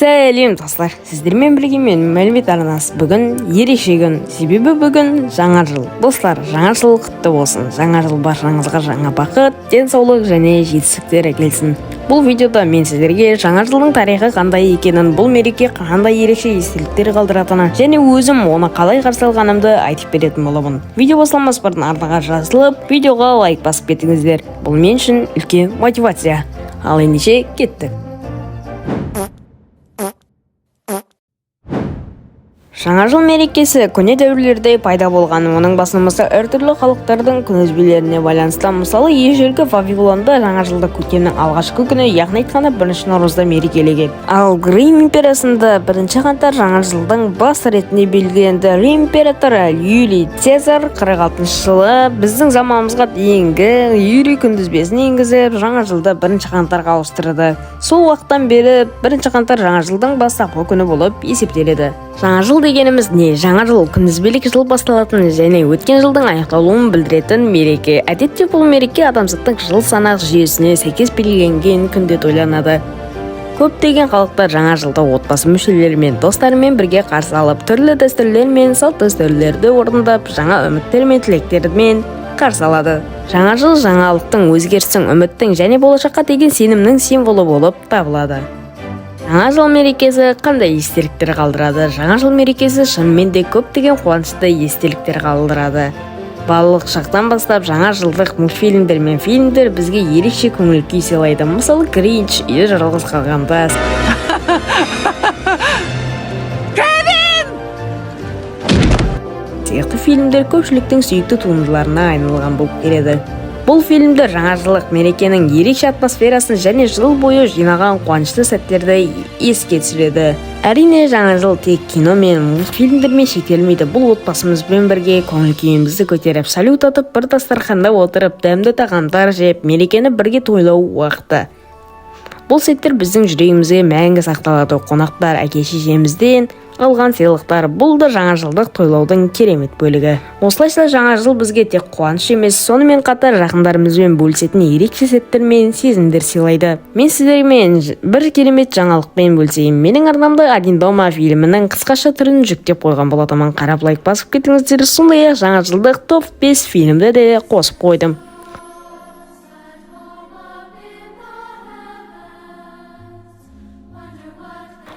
Сәлем достар, сіздермен бірге мен мәлімет арнасы. Бүгін ерекше күн, себебі бүгін жаңа жыл. Достар, жаңа жыл құтты болсын. Жаңа жыл баршаңызға жаңа бақыт, денсаулық және жетістіктер әкелсін. Бұл видеода мен сіздерге жаңа жылдың тарихы қандай екенін, бұл мереке қандай ерекше естеліктер қалдыратыны және өзім оны қалай қарсы алғанымды айтып беретін боламын. Видео басталмас бұрын арнаға жазылып, видеоға лайк басып кетіңіздер. Бұл мен үшін үлкен мотивация. Ал ендеше кеттік. Жаңа жыл мерекесі көне дәуірлерде пайда болған. Оның басымызда әртүрлі халықтардың күнтізбелеріне байланысты. Мысалы, ежелгі Вавилонда жаңа жылды көктемнің алғашқы күні, яғни айтқанда 1 наурызда мерекелеген. Ал Рим империясында 1 қаңтар жаңа жылдың бас ретінде белгіленді. Рим императоры Юлий Цезар 46 жылы біздің заманымызға дейінгі Юлий күнтізбесін енгізіп, жаңа жылды 1 қаңтарға ауыстырды. Сол уақыттан бері 1 қаңтар жаңа жылдың бастапқы күні болып есептеледі. Жаңа жыл дегеніміз не? Жаңа жыл күнтізбелік жыл басталатын және өткен жылдың аяқталуын білдіретін мереке. Әдетте бұл мереке адамзаттың жыл санақ жүйесіне сәйкес белгіленген күнде тойланады. Көптеген халықтар жаңа жылды отбасы мүшелерімен, достарымен бірге қарсы алып, түрлі дәстүрлер мен салт-дәстүрлерді орындап, жаңа үміттер мен тілектермен қарсы алады. Жаңа жыл жаңалықтың, өзгерістің, үміттің және болашаққа деген сенімнің символы болып табылады. Жаңа жыл мерекесі қандай естеліктер қалдырады? Жаңа жыл мерекесі шынымен де көптеген қуанышты естеліктер қалдырады. Балалық шақтан бастап жаңа жылдық мультфильмдер мен фильмдер бізге ерекше көңіл күй сыйлайды. Мысалы, Гринч, үйде жалғыз қалғанда сияқты фильмдер көпшіліктің сүйікті туындыларына айналған болып келеді. Бұл фильмдер жаңа жылдық мерекенің ерекше атмосферасын және жыл бойы жинаған қуанышты сәттерді еске түсіреді. Әрине, жаңа жыл тек кино мен мультфильмдермен шектелмейді. Бұл отбасымызбен бірге көңіл күйімізді көтеріп, салют атып, бір дастарханда отырып, дәмді тағамдар жеп, мерекені бірге тойлау уақыты. Бұл сәттер біздің жүрегімізге мәңгі сақталады. Қонақтар, әке-шешемізден алған сыйлықтар, бұл да жаңа жылдық тойлаудың керемет бөлігі. Осылайша жаңа жыл бізге тек қуаныш емес, сонымен қатар жақындарымызбен бөлісетін ерекше сәттер мен сезімдер сыйлайды. Мен сіздермен бір керемет жаңалықпен бөлісейін. Менің арнамда «Один дома» фильмінің қысқаша түрін жүктеп қойған болатынмын. Қарап лайк басып кетіңіздер. Сондай-ақ жаңа жылдық топ 5 фильмді де қосып қойдым.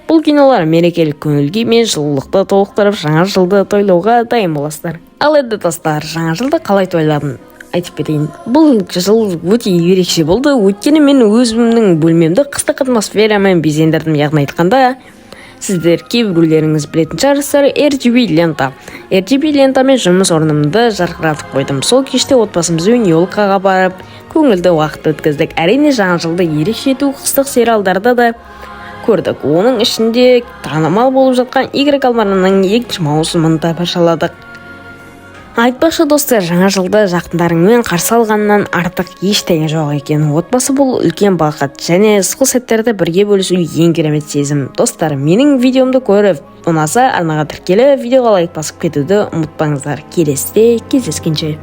Бұл кинолар мерекелік көңіл-күй мен жылулықты толықтырып, жаңа жылды тойлауға дайын боласыздар. Ал енді достар, жаңа жылды қалай тойладым? Айтып берейін. Бұл жыл өте ерекше болды. Өйткені мен өзімнің бөлмемді қыстық атмосферамен безендірдім. Яғни айтқанда, сіздер кейбіреулеріңіз білетін шығарсыздар, RGB лента. RGB лентамен жұмыс орнымды жарқыратып қойдым. Сол кеште отбасымызбен елкаға барып, көңілді уақыт өткіздік. Әрине, жаңа жылды ерекше ету қыстық сериалдарды да көрдік. Оның ішінде танымал болып жатқан игры кальмарының екінші маусымын да тамашаладық. Айтпақшы достар, жаңа жылды жақындарыңмен қарсы алғаннан артық ештеңе жоқ екен. Отбасы бұл үлкен бақыт және ыстық сәттерді бірге бөлісу ең керемет сезім. Достар, менің видеомды көріп ұнаса, арнаға тіркеліп, видеоға лайк басып кетуді ұмытпаңыздар. Келесіде кездескенше.